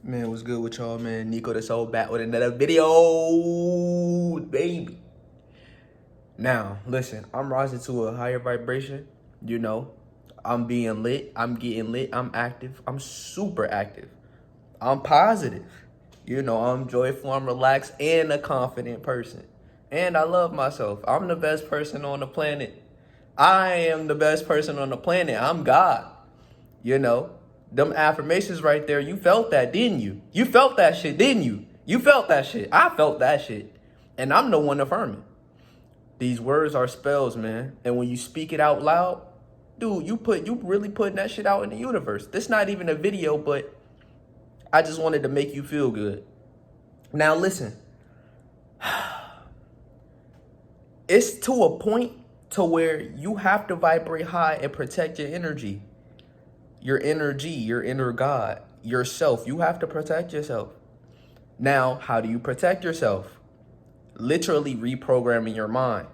Man, what's good with y'all, man? Nico the Soul back with another video, baby. Now, listen, I'm rising to a higher vibration. You know, I'm being lit. I'm getting lit. I'm active. I'm super active. I'm positive. You know, I'm joyful. I'm relaxed and a confident person. And I love myself. I'm the best person on the planet. I am the best person on the planet. I'm God. You know, them affirmations right there, you felt that, didn't you? You felt that shit, didn't you? You felt that shit. I felt that shit. And I'm the one affirming. These words are spells, man. And when you speak it out loud, dude, you really putting that shit out in the universe. This not even a video, but I just wanted to make you feel good. Now listen. It's to a point to where you have to vibrate high and protect your energy. Your energy, your inner God, yourself. You have to protect yourself. Now, how do you protect yourself? Literally reprogramming your mind.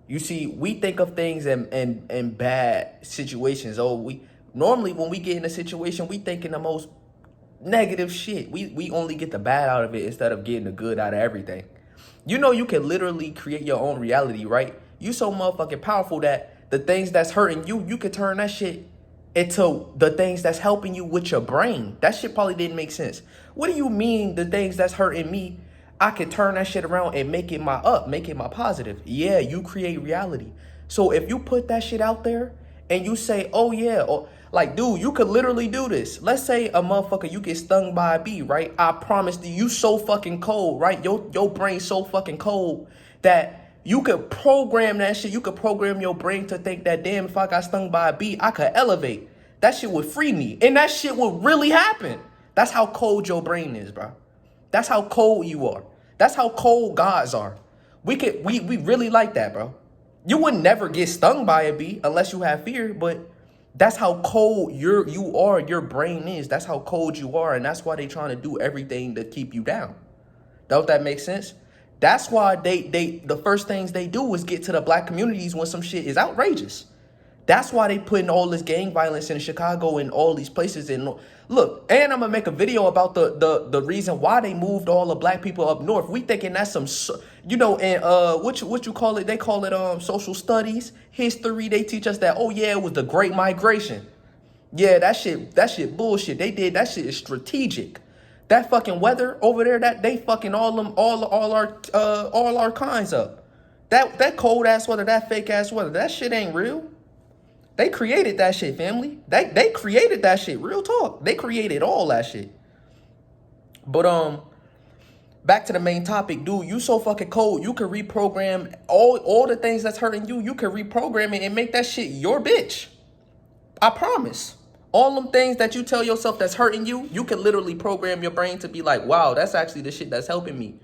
You see, we think of things in bad situations. We normally when we get in a situation, we think in the most negative shit. We only get the bad out of it instead of getting the good out of everything. You know, you can literally create your own reality, right? You so motherfucking powerful that the things that's hurting you, you could turn that shit into the things that's helping you with your brain. That shit probably didn't make sense. What do you mean the things that's hurting me, I could turn that shit around and make it my positive? Yeah, you create reality. So if you put that shit out there and you say, oh yeah, or like, dude, you could literally do this. Let's say a motherfucker, you get stung by a bee, right? I promise you so fucking cold, right? Your brain's so fucking cold that you could program that shit. You could program your brain to think that, damn, if I got stung by a bee, I could elevate. That shit would free me. And that shit would really happen. That's how cold your brain is, bro. That's how cold you are. That's how cold gods are. We really like that, bro. You would never get stung by a bee unless you have fear, but that's how cold your brain is. That's how cold you are, and that's why they trying to do everything to keep you down. Don't that make sense? That's why the first things they do is get to the black communities when some shit is outrageous. That's why they putting all this gang violence in Chicago and all these places. And look, and I'm gonna make a video about the reason why they moved all the black people up north. We thinking that's some, you know, and what you call it? They call it social studies, history. They teach us that, oh yeah, it was the Great Migration. Yeah, that shit bullshit. They did that shit is strategic. That fucking weather over there, that they fucking all our kinds up. That cold ass weather, that fake ass weather, that shit ain't real. They created that shit, family. They created that shit. Real talk. They created all that shit. But back to the main topic, dude. You so fucking cold. You can reprogram all the things that's hurting you. You can reprogram it and make that shit your bitch. I promise. All them things that you tell yourself that's hurting you, you can literally program your brain to be like, wow, that's actually the shit that's helping me.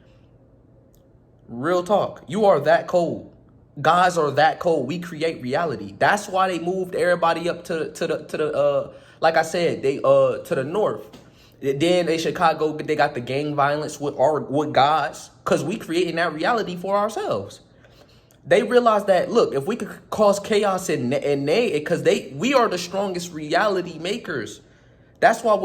Real talk. You are that cold. Gods are that cold. We create reality. That's why they moved everybody up to the like I said, they to the north. Then in Chicago, they got the gang violence with gods, cause we creating that reality for ourselves. They realized that, look, if we could cause chaos and they, cause we are the strongest reality makers. That's why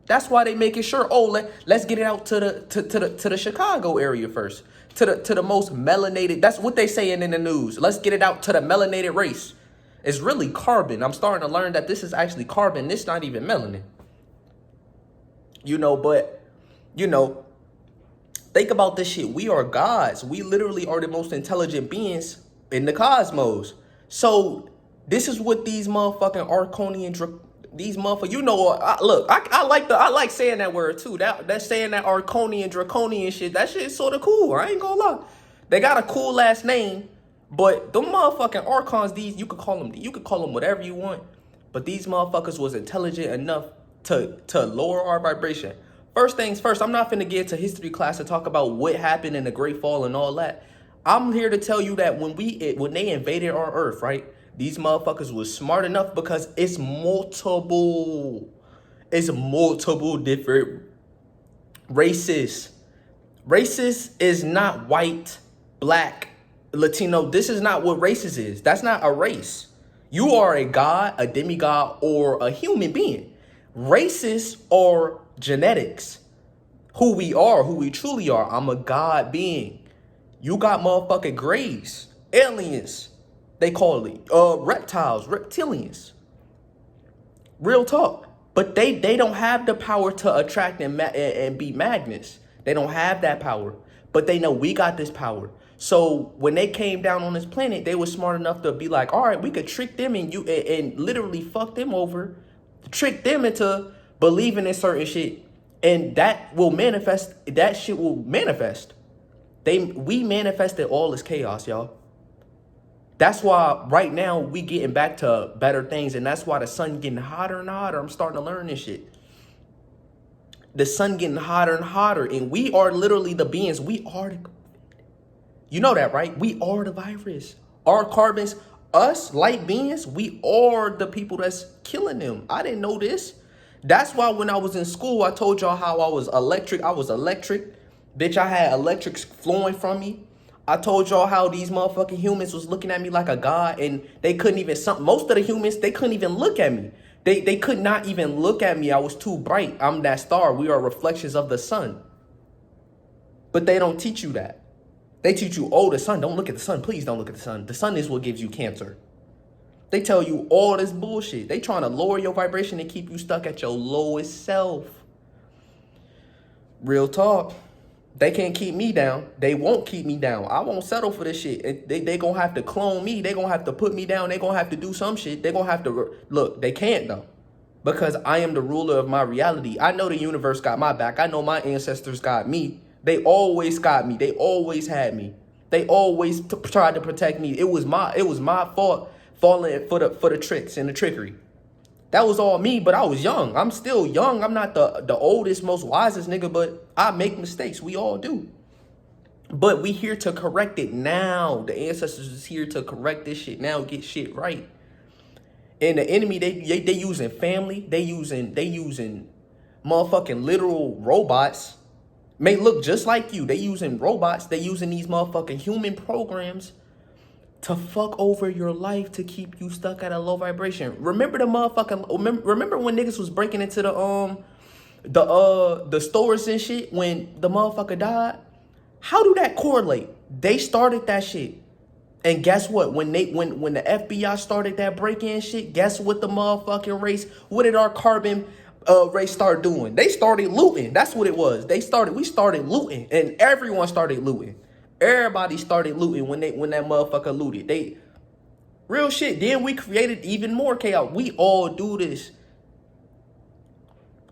that's why they making sure, oh, let's get it out to the Chicago area first. To the most melanated, that's what they saying in the news. Let's get it out to the melanated race. It's really carbon. I'm starting to learn that this is actually carbon. This not even melanin. You know, but, you know, think about this shit. We are gods. We literally are the most intelligent beings in the cosmos. So this is what these motherfucking Arconian, these motherfuckers, you know, I like saying that word too. That's saying that Arconian, Draconian shit. That shit is sort of cool. I ain't gonna lie. They got a cool last name, but them motherfucking Archons, you could call them whatever you want. But these motherfuckers was intelligent enough to lower our vibration. First things first, I'm not finna get to history class to talk about what happened in the Great Fall and all that. I'm here to tell you that when they invaded our Earth, right? These motherfuckers was smart enough because it's multiple different races. Racist is not white, black, Latino. This is not what races is. That's not a race. You are a god, a demigod, or a human being. Races are genetics. Who we are, who we truly are. I'm a God being. You got motherfucking grays, aliens, they call it, reptiles, reptilians. Real talk. But they don't have the power to attract and be magnets. They don't have that power. But they know we got this power. So when they came down on this planet, they were smart enough to be like, all right, we could trick them and literally fuck them over, trick them into believing in certain shit. And that will manifest, that shit will manifest. We manifested all this chaos, y'all. That's why right now we getting back to better things, and that's why the sun getting hotter and hotter. I'm starting to learn this shit. The sun getting hotter and hotter, and we are literally the beings. We are the, you know that, right? We are the virus. Our carbons, us light beings, we are the people that's killing them. I didn't know this. That's why when I was in school, I told y'all how I was electric. Bitch, I had electrics flowing from me. I told y'all how these motherfucking humans was looking at me like a god, and they couldn't even, most of the humans, they couldn't even look at me. They could not even look at me. I was too bright. I'm that star. We are reflections of the sun. But they don't teach you that. They teach you, oh, the sun, don't look at the sun. Please don't look at the sun. The sun is what gives you cancer. They tell you all this bullshit. They trying to lower your vibration and keep you stuck at your lowest self. Real talk. They can't keep me down. They won't keep me down. I won't settle for this shit. They gonna have to clone me. They gonna have to put me down. They gonna have to do some shit. They gonna have to, look, they can't though. Because I am the ruler of my reality. I know the universe got my back. I know my ancestors got me. They always got me. They always had me. They always tried to protect me. It was my fault falling for the tricks and the trickery. That was all me, but I was young. I'm still young. I'm not the oldest, most wisest nigga, but I make mistakes. We all do. But we here to correct it now. The ancestors is here to correct this shit now, get shit right. And the enemy, they using family. They using motherfucking literal robots. May look just like you. They using robots. They using these motherfucking human programs to fuck over your life, to keep you stuck at a low vibration. Remember the motherfucking, remember when niggas was breaking into the stores and shit when the motherfucker died? How do that correlate? They started that shit. And guess what? When the FBI started that break-in shit, guess what the motherfucking race, what did our carbon race start doing? They started looting. That's what it was. We started looting, and everyone started looting. Everybody started looting when that motherfucker looted. Real shit. Then we created even more chaos. We all do this.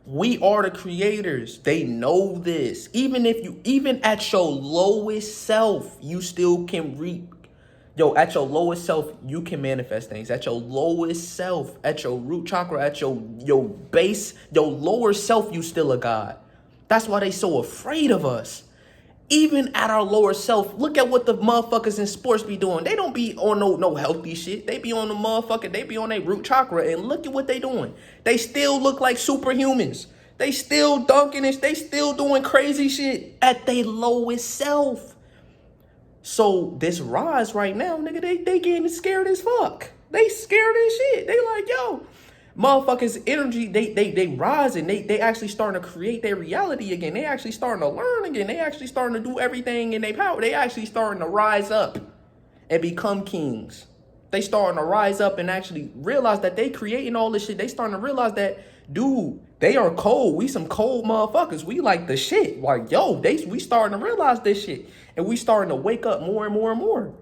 We are the creators. They know this. Even at your lowest self, you still can reap. Yo, at your lowest self, you can manifest things. At your lowest self, at your root chakra, at your base, your lower self, you still a god. That's why they so afraid of us. Even at our lower self, look at what the motherfuckers in sports be doing. They don't be on no healthy shit. They be on they be on their root chakra, and look at what they doing. They still look like superhumans. They still dunking it. They still doing crazy shit at their lowest self. So this rise right now, nigga, they getting scared as fuck. They scared as shit. They like, yo, motherfuckers' energy, they rise, and they actually starting to create their reality again. They actually starting to learn again. They actually starting to do everything in their power. They actually starting to rise up and become kings. They starting to rise up and actually realize that they creating all this shit. They starting to realize that, dude, they are cold. We some cold motherfuckers. We like the shit. Like, yo, we starting to realize this shit. And we starting to wake up more and more and more.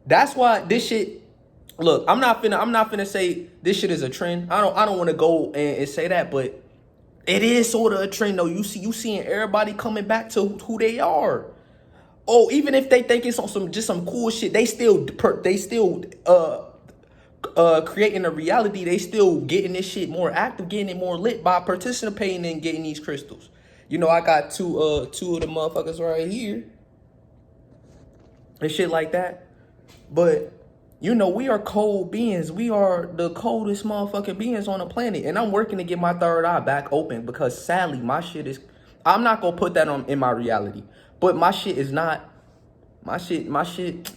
That's why this shit, look, I'm not finna say this shit is a trend. I don't want to go and say that, but it is sort of a trend though. You seeing everybody coming back to who they are. Oh, even if they think it's on some cool shit, they still creating a reality. They still getting this shit more active, getting it more lit by participating in getting these crystals. You know, I got two of the motherfuckers right here and shit like that. But you know, we are cold beings. We are the coldest motherfucking beings on the planet. And I'm working to get my third eye back open because sadly, my shit is, I'm not going to put that in my reality. But my shit is not, my shit,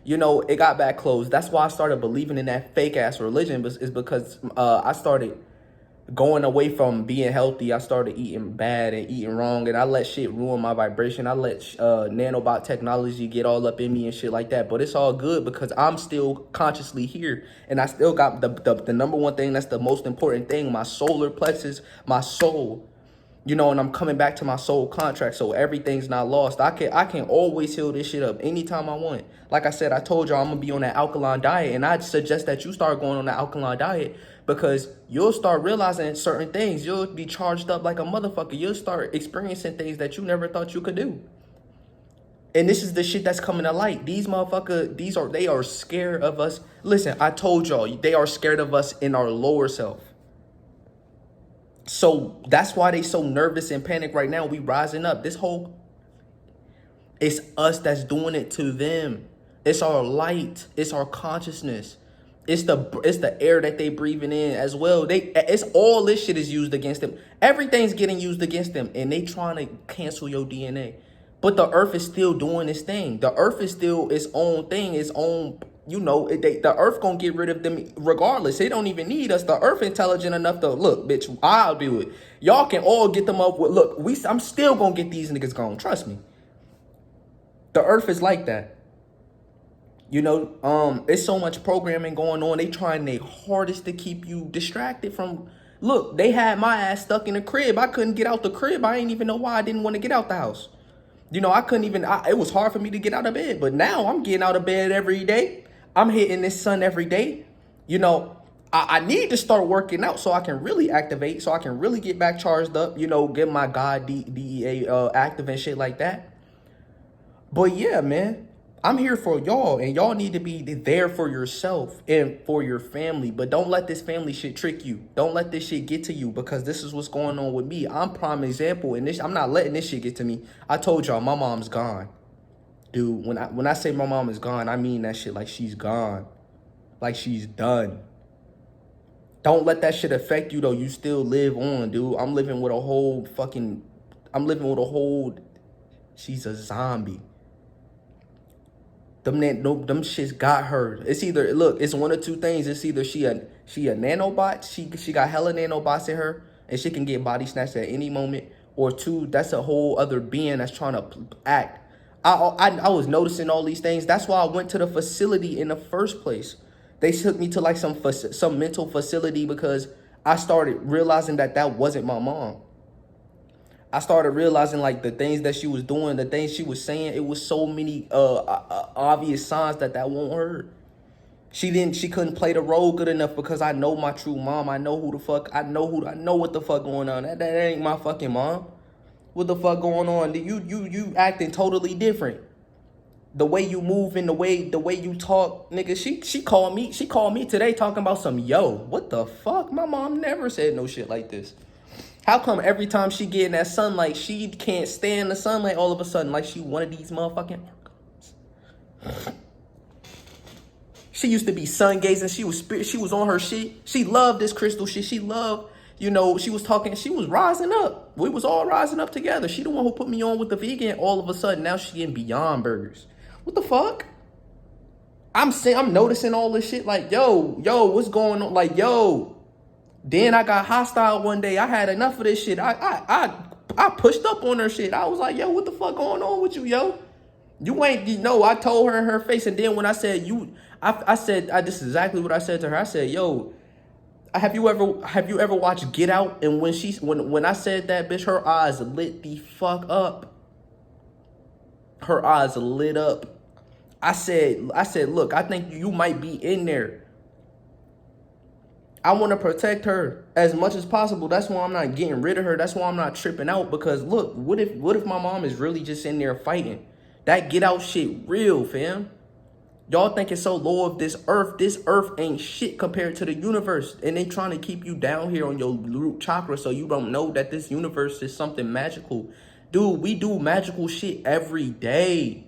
you know, it got back closed. That's why I started believing in that fake ass religion, is because I started going away from being healthy, I started eating bad and eating wrong, and I let shit ruin my vibration. I let nanobot technology get all up in me and shit like that. But it's all good because I'm still consciously here, and I still got the number one thing that's the most important thing: my solar plexus, my soul. You know, and I'm coming back to my soul contract, so everything's not lost. I can always heal this shit up anytime I want. Like I said, I told y'all I'm gonna be on that alkaline diet, and I'd suggest that you start going on that alkaline diet because you'll start realizing certain things. You'll be charged up like a motherfucker. You'll start experiencing things that you never thought you could do. And this is the shit that's coming to light. These motherfuckers, they are scared of us. Listen, I told y'all, they are scared of us in our lower self. So that's why they so nervous and panic right now. We rising up. It's us that's doing it to them. It's our light. It's our consciousness. It's the air that they breathing in as well. It's all this shit is used against them. Everything's getting used against them, and they trying to cancel your DNA. But the earth is still doing its thing. The earth is still its own thing, its own. You know, the earth gonna get rid of them regardless. They don't even need us. The earth intelligent enough to look, bitch. I'll do it. Y'all can all get them up with. Look, I'm still gonna get these niggas gone. Trust me. The earth is like that. You know, it's so much programming going on. They trying their hardest to keep you distracted from. Look, they had my ass stuck in the crib. I couldn't get out the crib. I didn't even know why I didn't want to get out the house. You know, I couldn't even. It was hard for me to get out of bed. But now I'm getting out of bed every day. I'm hitting this sun every day. You know, I need to start working out so I can really activate, so I can really get back charged up, you know, get my God DEA active and shit like that. But yeah, man, I'm here for y'all, and y'all need to be there for yourself and for your family. But don't let this family shit trick you. Don't let this shit get to you, because this is what's going on with me. I'm prime example, and I'm not letting this shit get to me. I told y'all my mom's gone. Dude, when I say my mom is gone, I mean that shit like she's gone. Like she's done. Don't let that shit affect you though. You still live on, dude. I'm living with a whole, she's a zombie. Them shits got her. It's either, look, it's one of two things. It's either she a nanobot, she got hella nanobots in her, and she can get body snatched at any moment. Or two, that's a whole other being that's trying to act. I was noticing all these things. That's why I went to the facility in the first place. They took me to like some mental facility because I started realizing that wasn't my mom. I started realizing like the things that she was doing, the things she was saying. It was so many obvious signs that won't her. She couldn't play the role good enough because I know my true mom. I know I know what the fuck going on. That ain't my fucking mom. What the fuck going on? You acting totally different. The way you move and the way you talk, nigga. She called me today talking about some yo. What the fuck? My mom never said no shit like this. How come every time she get in that sunlight, she can't stand the sunlight all of a sudden like she one of these motherfucking organs? She used to be sun gazing. She was on her shit. She loved this crystal shit. She loved. You know, she was rising up. We was all rising up together. She the one who put me on with the vegan. All of a sudden, now she getting Beyond Burgers. What the fuck? I'm noticing all this shit like, yo, what's going on? Like, yo. Then I got hostile one day. I had enough of this shit. I pushed up on her shit. I was like, yo, what the fuck going on with you, yo? You ain't, I told her in her face. And then when I said, this is exactly what I said to her. I said, yo, have you ever watched Get Out? And when I said that, bitch, her eyes lit the fuck up. Her eyes lit up. I said, look, I think you might be in there. I want to protect her as much as possible. That's why I'm not getting rid of her. That's why I'm not tripping out. Because look, what if my mom is really just in there fighting? That Get Out shit real, fam. Y'all think it's so low of this earth. This earth ain't shit compared to the universe. And they trying to keep you down here on your root chakra so you don't know that this universe is something magical. Dude, we do magical shit every day.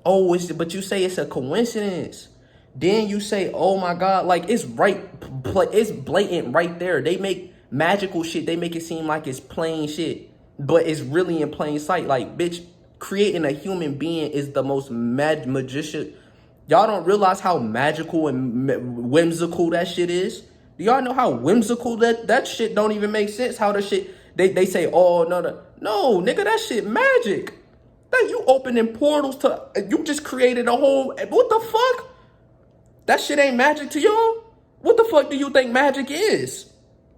Oh, but you say it's a coincidence. Then you say, oh my God, like it's blatant right there. They make magical shit. They make it seem like it's plain shit, but it's really in plain sight. Like, bitch, creating a human being is the most magician. Y'all don't realize how magical and whimsical that shit is. Do y'all know how whimsical that shit don't even make sense? How the shit, they say, oh, no, nigga, that shit magic. That you opening portals to, you just created a whole, what the fuck? That shit ain't magic to y'all? What the fuck do you think magic is?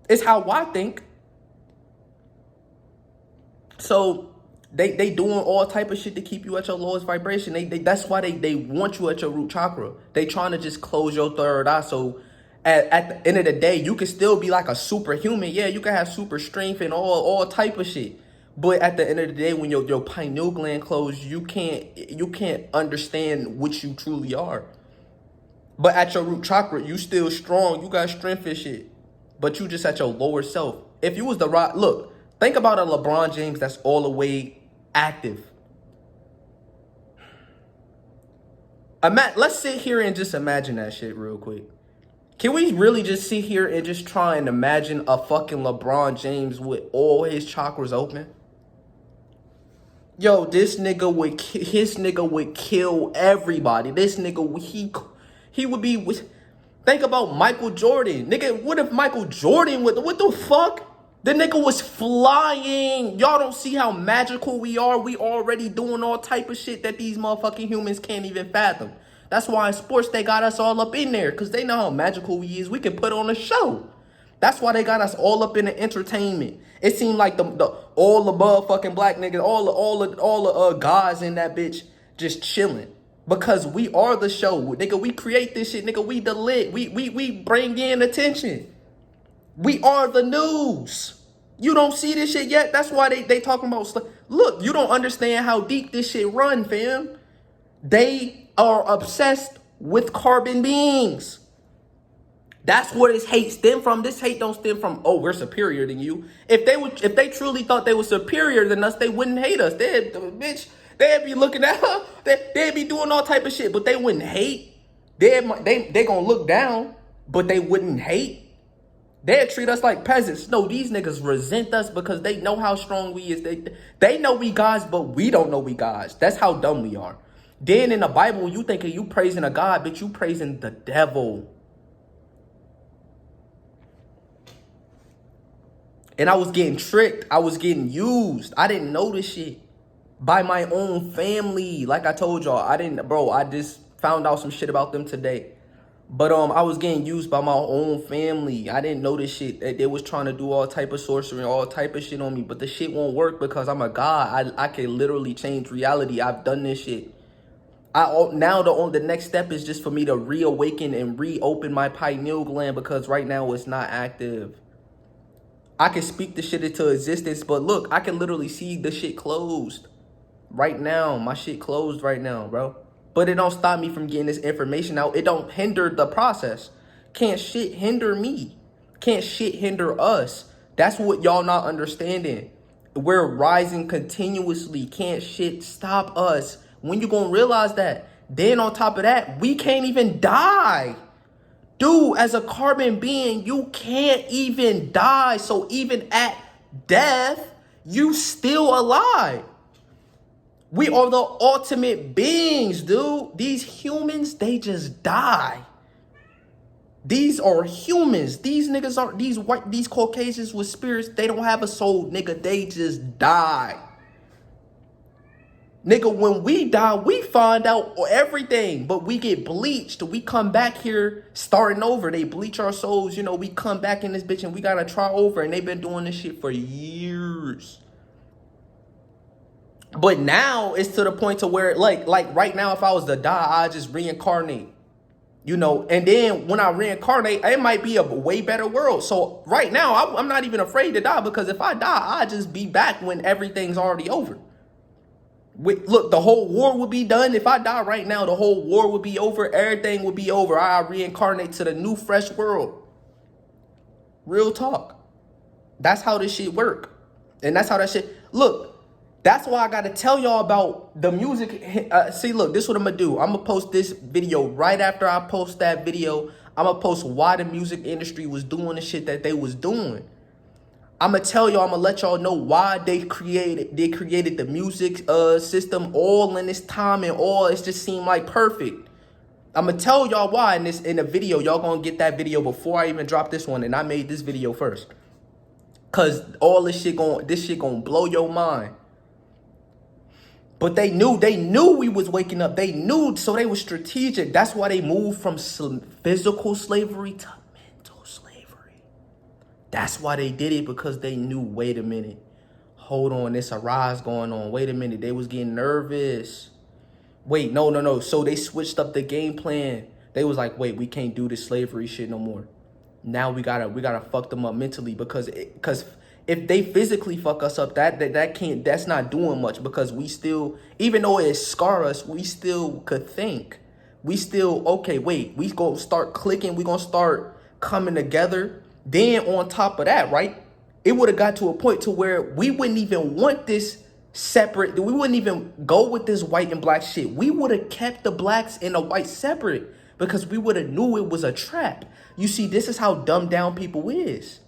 It's how I think. So they doing all type of shit to keep you at your lowest vibration. That's why they want you at your root chakra. They trying to just close your third eye. So at the end of the day, you can still be like a superhuman. Yeah, you can have super strength and all type of shit. But at the end of the day, when your pineal gland closed, you can't understand what you truly are. But at your root chakra, you still strong. You got strength and shit. But you just at your lower self. If you was the right, look, think about a LeBron James that's all the way active. Let's sit here and just imagine that shit real quick. Can we really just sit here and just try and imagine a fucking LeBron James with all his chakras open? Yo, this nigga would kill everybody. This nigga, he would be with. Think about Michael Jordan. Nigga, what if Michael Jordan what the fuck? The nigga was flying. Y'all don't see how magical we are. We already doing all type of shit that these motherfucking humans can't even fathom. That's why in sports they got us all up in there. Because they know how magical we is. We can put on a show. That's why they got us all up in the entertainment. It seemed like the all the motherfucking black niggas, all the guys in that bitch just chilling. Because we are the show. Nigga, we create this shit. Nigga, we the lit. We bring in attention. We are the news. You don't see this shit yet? That's why they talking about... Look, you don't understand how deep this shit run, fam. They are obsessed with carbon beings. That's where this hate stem from. This hate don't stem from, oh, we're superior than you. If they truly thought they were superior than us, they wouldn't hate us. They'd be looking at her. They'd be doing all type of shit, but they wouldn't hate. They gonna look down, but they wouldn't hate. They'd treat us like peasants. No, these niggas resent us because they know how strong we is. They know we gods, but we don't know we gods. That's how dumb we are. Then in the Bible, when you thinking you praising a God, bitch, you praising the devil. And I was getting tricked. I was getting used. I didn't know this shit. By my own family. Like I told y'all, I just found out some shit about them today. But I was getting used by my own family. I didn't know this shit. They was trying to do all type of sorcery, all type of shit on me. But the shit won't work because I'm a god. I can literally change reality. I've done this shit. Now the next step is just for me to reawaken and reopen my pineal gland because right now it's not active. I can speak the shit into existence, but look, I can literally see the shit closed. Right now, my shit closed right now, bro. But it don't stop me from getting this information out. It don't hinder the process. Can't shit hinder me. Can't shit hinder us. That's what y'all not understanding. We're rising continuously. Can't shit stop us. When you gonna realize that? Then on top of that, we can't even die. Dude, as a carbon being, you can't even die. So even at death, you still alive. We are the ultimate beings, dude. These humans, they just die. These are humans. These niggas aren't, these Caucasians with spirits, they don't have a soul, nigga. They just die. Nigga, when we die, we find out everything, but we get bleached. We come back here starting over. They bleach our souls. You know, we come back in this bitch and we gotta try over. And they've been doing this shit for years. But now it's to the point to where, like right now, if I was to die, I just reincarnate. You know, and then when I reincarnate, it might be a way better world. So right now, I'm not even afraid to die because if I die, I just be back when everything's already over. Look, the whole war would be done. If I die right now, the whole war would be over. Everything would be over. I reincarnate to the new, fresh world. Real talk. That's how this shit work. And that's how that shit... Look, that's why I got to tell y'all about the music. See, look, this is what I'm going to do. I'm going to post this video right after I post that video. I'm going to post why the music industry was doing the shit that they was doing. I'm going to tell y'all, I'm going to let y'all know why they created the music system all in this time and all. It just seemed like perfect. I'm gonna tell y'all why in the video. Y'all gonna get that video before I even drop this one, and I made this video first. Cause all this shit gonna blow your mind. But they knew we was waking up. They knew, so they were strategic. That's why they moved from physical slavery to mental slavery. That's why they did it, because they knew, wait a minute. Hold on, there's a rise going on. Wait a minute, they was getting nervous. Wait, no. So they switched up the game plan. They was like, wait, we can't do this slavery shit no more. Now we gotta fuck them up mentally, because if they physically fuck us up, that's not doing much, because we still, even though it scar us, we still could think. We still, okay, wait, we gonna start clicking, we gonna start coming together. Then on top of that, right, it would have got to a point to where we wouldn't even want this separate. We wouldn't even go with this white and black shit. We would have kept the blacks and the whites separate, because we would have knew it was a trap. You see, this is how dumbed down people is.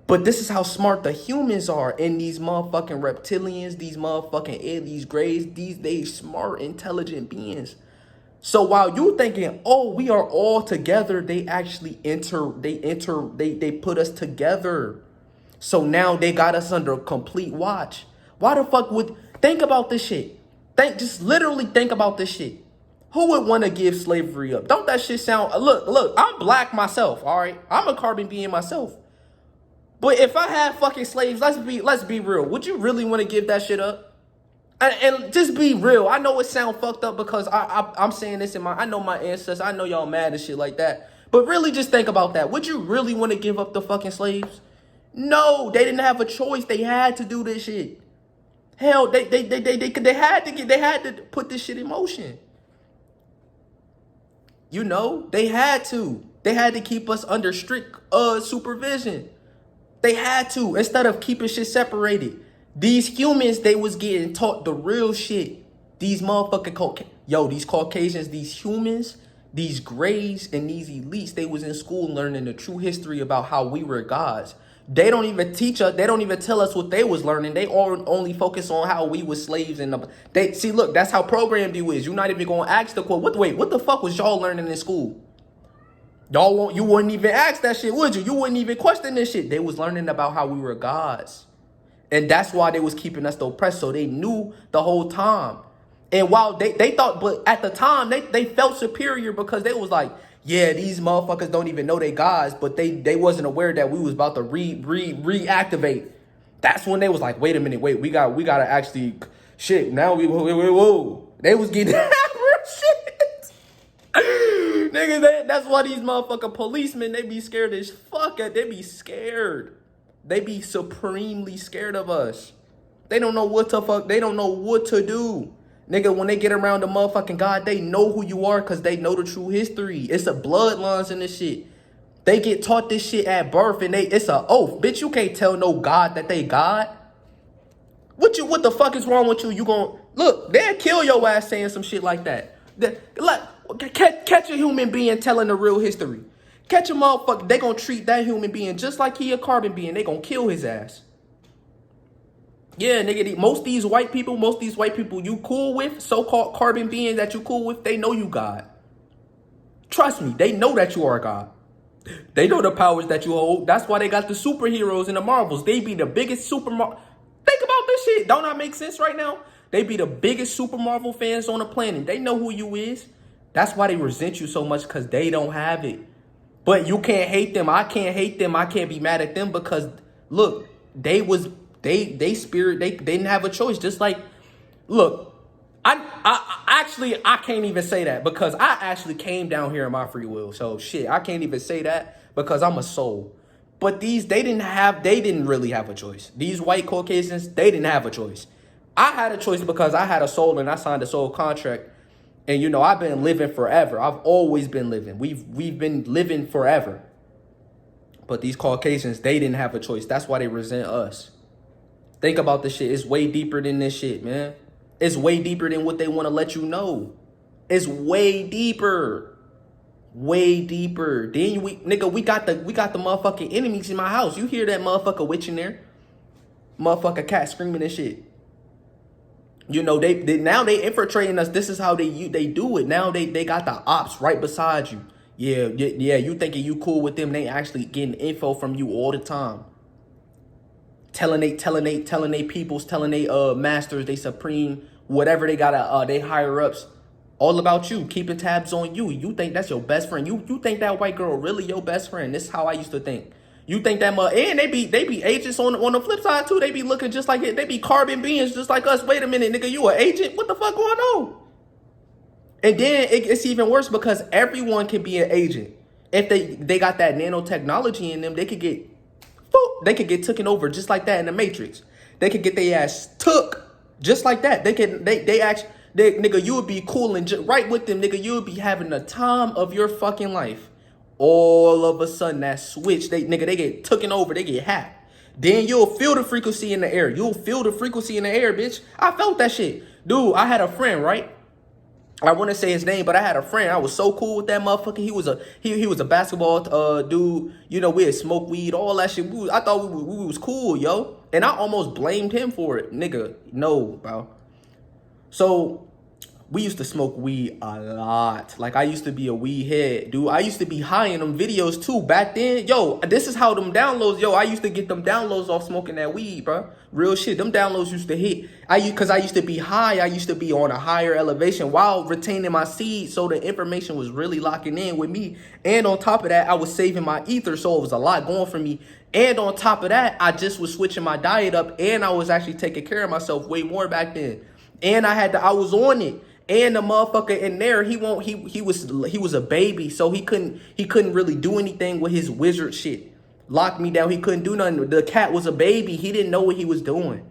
But this is how smart the humans are. And these motherfucking reptilians, these motherfucking these grays, they smart, intelligent beings. So while you thinking, oh, we are all together, they actually they put us together. So now they got us under complete watch. Why the fuck think about this shit. Just literally think about this shit. Who would want to give slavery up? Don't that shit sound, look, I'm black myself, all right? I'm a carbon being myself. But if I had fucking slaves, let's be real. Would you really want to give that shit up? And just be real. I know it sound fucked up, because I'm saying this I know my ancestors. I know y'all mad and shit like that. But really just think about that. Would you really want to give up the fucking slaves? No, they didn't have a choice. They had to do this shit. Hell, they had to put this shit in motion. You know, they had to. They had to keep us under strict supervision. They had to, instead of keeping shit separated. These humans, they was getting taught the real shit. These motherfucking these Caucasians, these humans, these grays, and these elites, they was in school learning the true history about how we were gods. They don't even teach us. They don't even tell us what they was learning. They only focus on how we was slaves. And they see, look, that's how programmed you is. You're not even going to ask the quote. What the fuck was y'all learning in school? You wouldn't even ask that shit, would you? You wouldn't even question this shit. They was learning about how we were gods. And that's why they was keeping us oppressed. So they knew the whole time. And while they thought, but at the time, they felt superior, because they was like, yeah, these motherfuckers don't even know they gods, but they wasn't aware that we was about to reactivate. That's when they was like, wait a minute, we gotta actually, shit, now whoa. They was getting shit. Niggas, that's why these motherfucking policemen, they be scared as fuck. They be scared. They be supremely scared of us. They don't know what to fuck. They don't know what to do. Nigga, when they get around the motherfucking God, they know who you are, because they know the true history. It's the bloodlines in this shit. They get taught this shit at birth, and it's an oath. Bitch, you can't tell no God that they God. What the fuck is wrong with you? You gon' look, they'll kill your ass saying some shit like that. Catch a human being telling the real history. Catch a motherfucker, they gonna treat that human being just like he a carbon being. They gonna kill his ass. Yeah, nigga, most of these white people you cool with, so-called carbon beings that you cool with, they know you God. Trust me, they know that you are God. They know the powers that you hold. That's why they got the superheroes in the Marvels. They be the biggest Think about this shit. Don't that make sense right now? They be the biggest Super Marvel fans on the planet. They know who you is. That's why they resent you so much, because they don't have it. But you can't hate them. I can't hate them. I can't be mad at them, because look, they didn't have a choice. Just like, look, I can't even say that, because I actually came down here in my free will. So shit, I can't even say that, because I'm a soul. But they didn't really have a choice. These white Caucasians, they didn't have a choice. I had a choice, because I had a soul and I signed a soul contract. And you know, I've been living forever. I've always been living. We've been living forever. But these Caucasians, they didn't have a choice. That's why they resent us. Think about this shit. It's way deeper than this shit, man. It's way deeper than what they want to let you know. It's way deeper. Way deeper. Then we got the motherfucking enemies in my house. You hear that motherfucker witch in there? Motherfucker cat screaming and shit. You know, they now they infiltrating us. This is how they do it. Now they got the ops right beside you. Yeah. You thinking you cool with them? They actually getting info from you all the time. Telling they peoples, telling they masters, they supreme, whatever they got, they higher ups, all about you, keeping tabs on you. You think that's your best friend? You think that white girl really your best friend? This is how I used to think. You think that and they be agents on the flip side too. They be looking just like it. They be carbon beings just like us. Wait a minute, nigga, you an agent? What the fuck going on? And then it's even worse because everyone can be an agent. If they got that nanotechnology in them, they could get taken over just like that in the Matrix. They could get their ass took just like that. Nigga, you would be cool and right with them, nigga. You would be having the time of your fucking life. All of a sudden, that switch, they get taken over. They get hacked. Then you'll feel the frequency in the air. You'll feel the frequency in the air, bitch. I felt that shit, dude. I had a friend, right? I want to say his name, but I had a friend. I was so cool with that motherfucker. He was a basketball dude. You know, we had smoked weed, all that shit. I thought we was cool, yo. And I almost blamed him for it, nigga. No, bro. So we used to smoke weed a lot. Like, I used to be a weed head, dude. I used to be high in them videos too back then. Yo, this is how them downloads, yo, I used to get them downloads off smoking that weed, bro. Real shit. Them downloads used to hit. Because I used to be high. I used to be on a higher elevation while retaining my seed. So the information was really locking in with me. And on top of that, I was saving my ether. So it was a lot going for me. And on top of that, I just was switching my diet up. And I was actually taking care of myself way more back then. And I was on it. And the motherfucker in there, he was a baby, so he couldn't really do anything with his wizard shit. Locked me down, he couldn't do nothing. The cat was a baby, he didn't know what he was doing.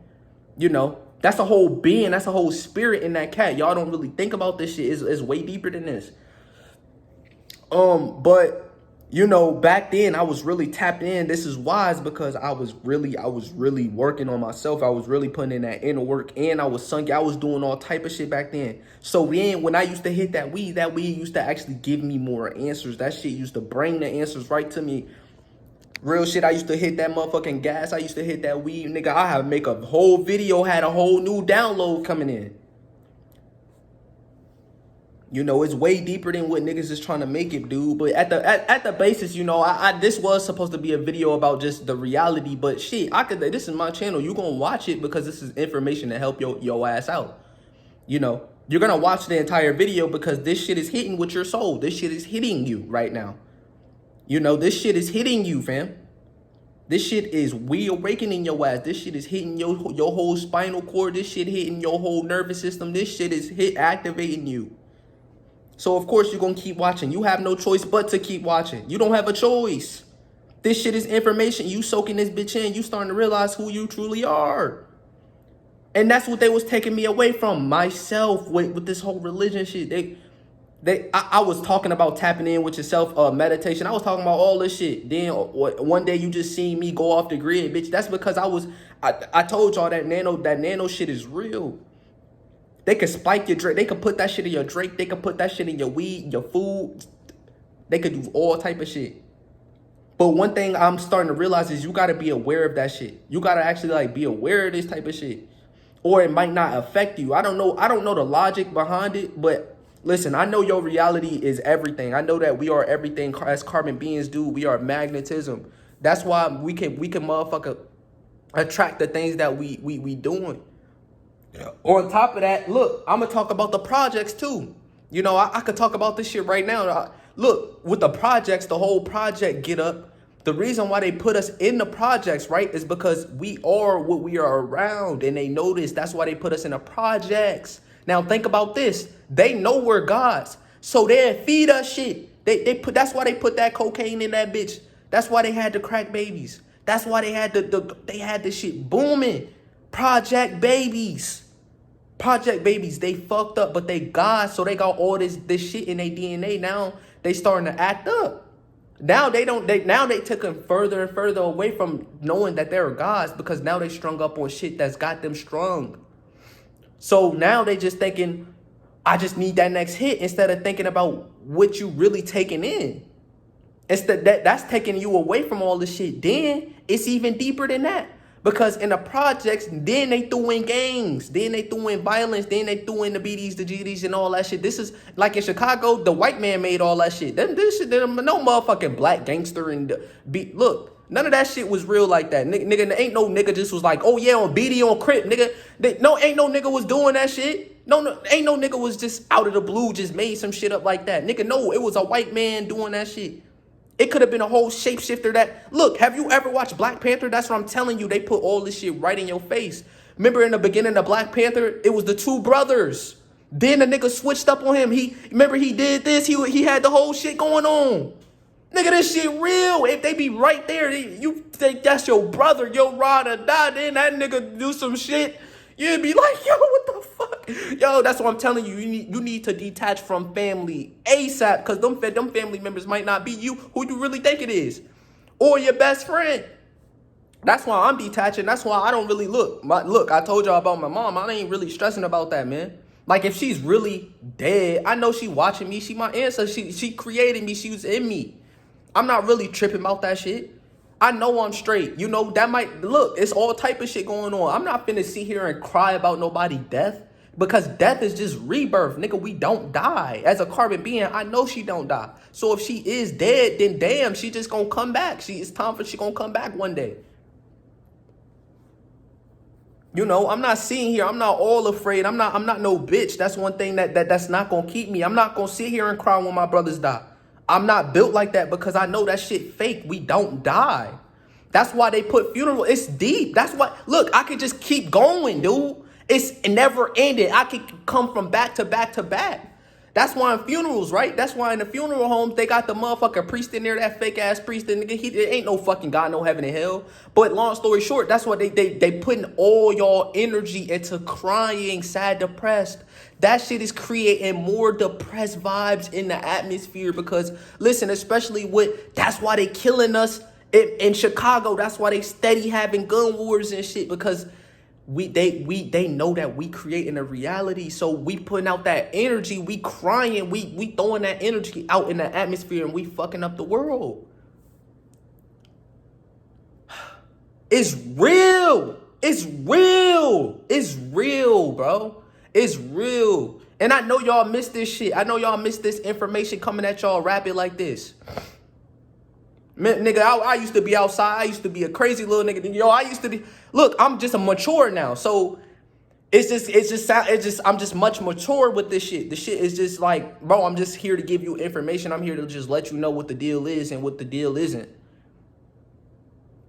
You know, that's a whole being, that's a whole spirit in that cat. Y'all don't really think about this shit. It's way deeper than this. But you know, back then I was really tapped in. This is wise because I was really working on myself. I was really putting in that inner work, and I was sunk. I was doing all type of shit back then. So then when I used to hit that weed used to actually give me more answers. That shit used to bring the answers right to me. Real shit, I used to hit that motherfucking gas. I used to hit that weed. Nigga, I have make a whole video, had a whole new download coming in. You know, it's way deeper than what niggas is trying to make it, dude. But at the basis, you know, this was supposed to be a video about just the reality. But shit, this is my channel. You gonna watch it because this is information to help your ass out. You know, you're gonna watch the entire video because this shit is hitting with your soul. This shit is hitting you right now. You know, this shit is hitting you, fam. This shit is reawakening your ass. This shit is hitting your whole spinal cord. This shit hitting your whole nervous system. This shit is activating you. So, of course, you're going to keep watching. You have no choice but to keep watching. You don't have a choice. This shit is information. You soaking this bitch in. You starting to realize who you truly are. And that's what they was taking me away from. Myself with this whole religion shit. I was talking about tapping in with yourself, meditation. I was talking about all this shit. Then one day you just seen me go off the grid, bitch. That's because I told y'all that nano shit is real. They could spike your drink. They could put that shit in your drink. They could put that shit in your weed, your food. They could do all type of shit. But one thing I'm starting to realize is you got to be aware of that shit. You got to actually like be aware of this type of shit. Or it might not affect you. I don't know the logic behind it. But listen, I know your reality is everything. I know that we are everything as carbon beings do. We are magnetism. That's why we can motherfucker attract the things that we doing. Yeah. On top of that, look, I'm going to talk about the projects too. You know, I could talk about this shit right now. Look, with the projects, the whole project Get Up, the reason why they put us in the projects, right, is because we are what we are around. And they know this. That's why they put us in the projects. Now, think about this. They know we're gods. So they feed us shit. That's why they put that cocaine in that bitch. That's why they had the crack babies. That's why they had the shit booming. Project babies, they fucked up, but they God, so they got all this shit in their DNA. Now they starting to act up. Now they took them further and further away from knowing that they're gods because now they strung up on shit that's got them strung. So now they just thinking, I just need that next hit instead of thinking about what you really taking in. Instead that's taking you away from all this shit. Then it's even deeper than that. Because in the projects, then they threw in gangs, then they threw in violence, then they threw in the BDs, the GDs, and all that shit. This is like in Chicago, the white man made all that shit. This shit, no motherfucking black gangster and look. None of that shit was real like that. Nigga, ain't no nigga just was like, oh yeah, on BD, on Crip, nigga. Ain't no nigga was doing that shit. No, ain't no nigga was just out of the blue, just made some shit up like that. Nigga, no, it was a white man doing that shit. It could have been a whole shapeshifter that, look, have you ever watched Black Panther? That's what I'm telling you. They put all this shit right in your face. Remember in the beginning of Black Panther, it was the two brothers. Then the nigga switched up on him. Remember he did this. He had the whole shit going on. Nigga, this shit real. If they be right there, you think that's your brother, your ride or die, then that nigga do some shit, you'd be like, yo, what the fuck? Yo, that's what I'm telling you. You need to detach from family ASAP, because them family members might not be you who you really think it is. Or your best friend. That's why I'm detaching. That's why I don't really look. Look, I told y'all about my mom. I ain't really stressing about that, man. Like, if she's really dead, I know she watching me. She my ancestor. She created me. She was in me. I'm not really tripping about that shit. I know I'm straight. You know, that might, look, it's all type of shit going on. I'm not finna sit here and cry about nobody's death, because death is just rebirth. Nigga, we don't die. As a carbon being, I know she don't die. So if she is dead, then damn, she just gonna come back. It's time for she gonna come back one day. You know, I'm not sitting here. I'm not all afraid. I'm not no bitch. That's one thing that's not gonna keep me. I'm not gonna sit here and cry when my brothers die. I'm not built like that, because I know that shit fake. We don't die. That's why they put funeral. It's deep. That's why, look, I could just keep going, dude. It's never ended. I could come from back to back to back. That's why in funerals, right? That's why in the funeral homes, they got the motherfucking priest in there, that fake ass priest. And nigga, there ain't no fucking God, no heaven and hell. But long story short, that's why they putting all y'all energy into crying, sad, depressed. That shit is creating more depressed vibes in the atmosphere, because listen, especially that's why they killing us in Chicago. That's why they steady having gun wars and shit, because they know that we creating a reality. So we putting out that energy, we crying, we throwing that energy out in the atmosphere, and we fucking up the world. It's real. It's real. It's real, bro. It's real. And I know y'all miss this shit. I know y'all miss this information coming at y'all rapid like this. Man, nigga, I used to be outside. I used to be a crazy little nigga. Yo, I used to be. Look, I'm just a mature now. So I'm just much mature with this shit. The shit is just like, bro, I'm just here to give you information. I'm here to just let you know what the deal is and what the deal isn't.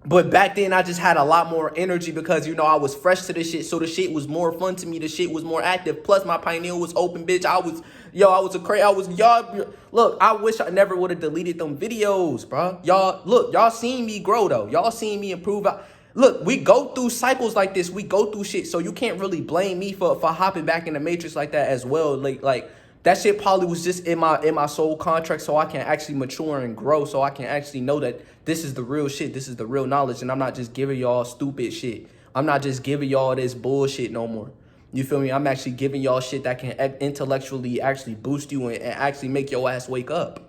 But back then, I just had a lot more energy, because, you know, I was fresh to this shit. So the shit was more fun to me. The shit was more active. Plus, my pineal was open, bitch. Y'all, look, I wish I never would have deleted them videos, bro. Y'all seen me grow, though. Y'all seen me improve. Look, we go through cycles like this. We go through shit. So you can't really blame me for hopping back in the matrix like that as well. Like that shit probably was just in my soul contract, so I can actually mature and grow, so I can actually know that this is the real shit, this is the real knowledge, and I'm not just giving y'all stupid shit. I'm not just giving y'all this bullshit no more. You feel me? I'm actually giving y'all shit that can intellectually actually boost you and actually make your ass wake up.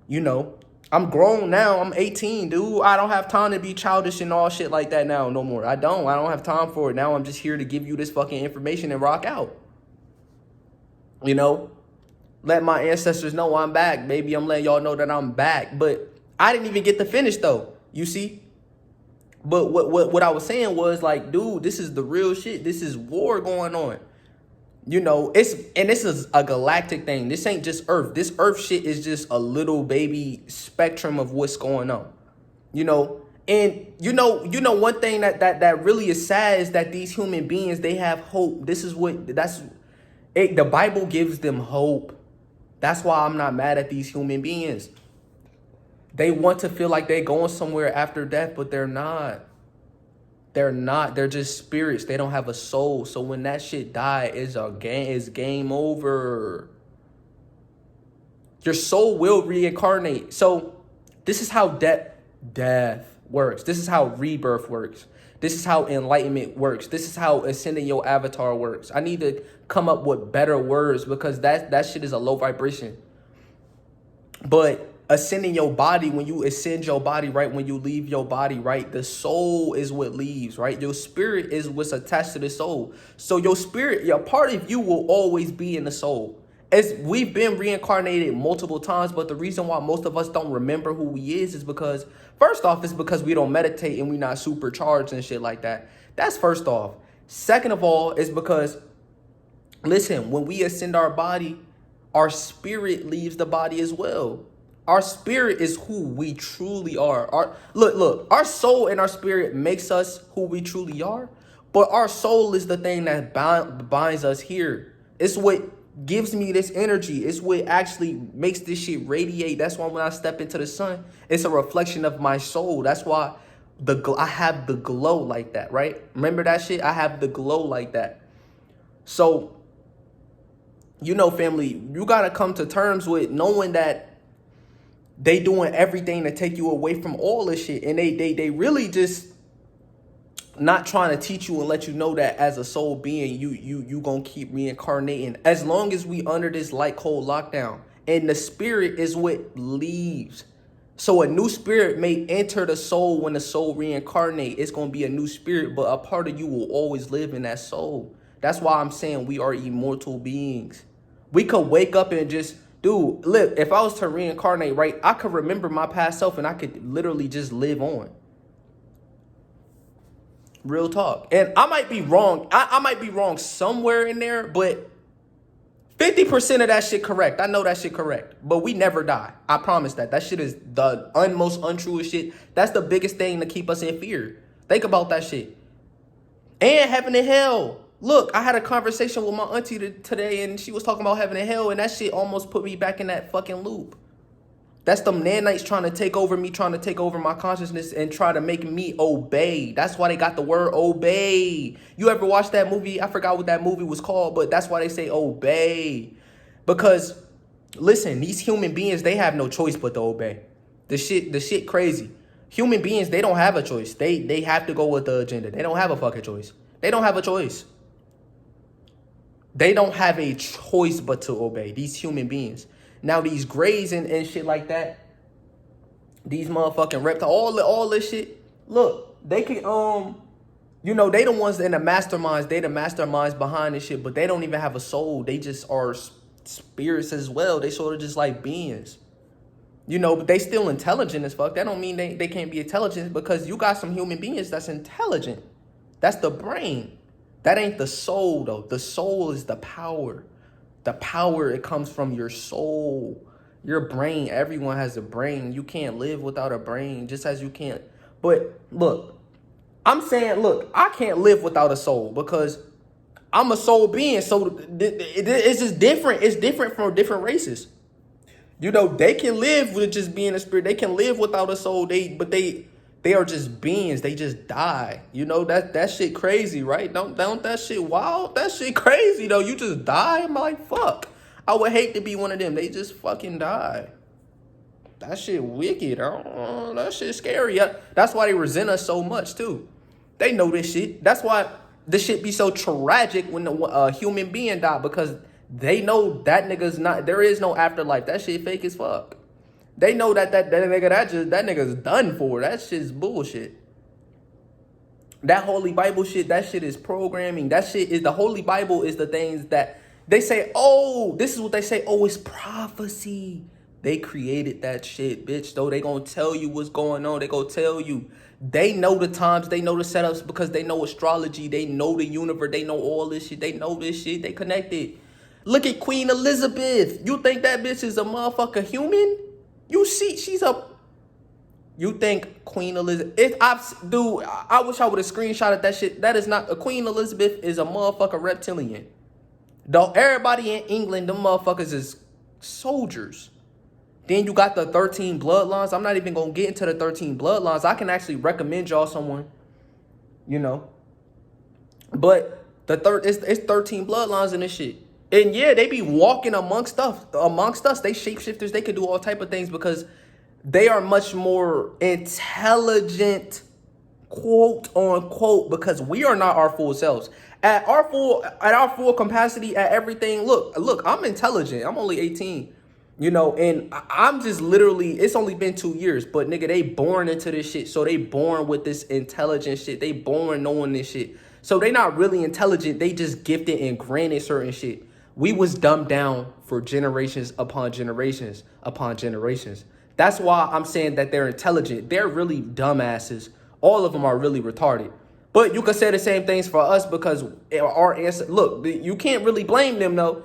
You know, I'm grown now. I'm 18, dude. I don't have time to be childish and all shit like that now no more. I don't have time for it. Now I'm just here to give you this fucking information and rock out. You know, let my ancestors know I'm back. Maybe I'm letting y'all know that I'm back. But I didn't even get to finish, though. You see? But what I was saying was, like, dude, this is the real shit. This is war going on. You know, this is a galactic thing. This ain't just Earth. This Earth shit is just a little baby spectrum of what's going on. You know, and you know one thing that really is sad is that these human beings, they have hope. The Bible gives them hope. That's why I'm not mad at these human beings. They want to feel like they're going somewhere after death, but they're not. They're not. They're just spirits. They don't have a soul. So when that shit die, it's game over. Your soul will reincarnate. So this is how death works. This is how rebirth works. This is how enlightenment works. This is how ascending your avatar works. I need to come up with better words, because that shit is a low vibration. But ascending your body, when you ascend your body, right? When you leave your body, right? The soul is what leaves, right? Your spirit is what's attached to the soul. So your spirit, your part of you will always be in the soul. As we've been reincarnated multiple times, but the reason why most of us don't remember who we is because, first off, it's because we don't meditate and we're not supercharged and shit like that. That's first off. Second of all, is because, listen, when we ascend our body, our spirit leaves the body as well. Our spirit is who we truly are. Look, our soul and our spirit makes us who we truly are, but our soul is the thing that binds us here. It's what gives me this energy. It's what actually makes this shit radiate. That's why when I step into the sun, it's a reflection of my soul. That's why I have the glow like that, right? Remember that shit? I have the glow like that. So, you know, family, you got to come to terms with knowing that they doing everything to take you away from all this shit. And they really just not trying to teach you and let you know that as a soul being, you gonna keep reincarnating as long as we under this light cold lockdown. And the spirit is what leaves. So a new spirit may enter the soul when the soul reincarnate. It's gonna be a new spirit, but a part of you will always live in that soul. That's why I'm saying we are immortal beings. We could wake up and just, dude, look, if I was to reincarnate, right, I could remember my past self and I could literally just live on. Real talk. And I might be wrong. I might be wrong somewhere in there, but 50% of that shit correct. I know that shit correct. But we never die. I promise that. That shit is the most untruest shit. That's the biggest thing to keep us in fear. Think about that shit. And heaven and hell. Look, I had a conversation with my auntie today, and she was talking about heaven and hell, and that shit almost put me back in that fucking loop. That's them nanites trying to take over me, trying to take over my consciousness and try to make me obey. That's why they got the word obey. You ever watch that movie? I forgot what that movie was called, but that's why they say obey. Because, listen, these human beings, they have no choice but to obey. The shit crazy. Human beings, they don't have a choice. They have to go with the agenda. They don't have a fucking choice. They don't have a choice. They don't have a choice but to obey, these human beings. Now, these grays and shit like that, these motherfucking reptiles, all this shit, look, they can, you know, they the ones in the masterminds, they the masterminds behind this shit, but they don't even have a soul. They just are spirits as well. They sort of just like beings. You know, but they still intelligent as fuck. That don't mean they can't be intelligent, because you got some human beings that's intelligent. That's the brain. That ain't the soul, though. The soul is the power. The power, it comes from your soul. Your brain, everyone has a brain. You can't live without a brain, just as you can't. But look, I'm saying, look, I can't live without a soul because I'm a soul being. So it's just different. It's different from different races. You know, they can live with just being a spirit. They can live without a soul. But they are just beings. They just die. You know, that shit crazy, right? Don't that shit wild? That shit crazy, though. You just die. I'm like, fuck. I would hate to be one of them. They just fucking die. That shit wicked. That shit scary. That's why they resent us so much, too. They know this shit. That's why this shit be so tragic when a human being die, because they know that nigga's not, there is no afterlife. That shit fake as fuck. They know that nigga's done for. That shit's bullshit. That Holy Bible shit, that shit is programming. That shit is, the Holy Bible is the things that they say, oh, this is what they say, oh, it's prophecy. They created that shit, bitch, though. They gonna tell you what's going on. They gonna tell you. They know the times, they know the setups, because they know astrology. They know the universe. They know all this shit. They know this shit. They connected. Look at Queen Elizabeth. You think that bitch is a motherfucker human? You see, you think Queen Elizabeth, I wish I would have screenshotted that shit. That is not, a Queen Elizabeth is a motherfucker reptilian. Though everybody in England, them motherfuckers is soldiers. Then you got the 13 bloodlines. I'm not even going to get into the 13 bloodlines. I can actually recommend y'all someone, you know. But it's 13 bloodlines in this shit. And yeah, they be walking amongst us. They shapeshifters. They could do all type of things because they are much more intelligent, quote unquote, because we are not our full selves. At our full capacity, at everything. Look, I'm intelligent. I'm only 18. You know, and I'm just literally, it's only been 2 years, but nigga, they born into this shit. So they born with this intelligent shit. They born knowing this shit. So they not really intelligent. They just gifted and granted certain shit. We was dumbed down for generations upon generations upon generations. That's why I'm saying that they're intelligent. They're really dumbasses. All of them are really retarded. But you could say the same things for us because our answer. Look, you can't really blame them though,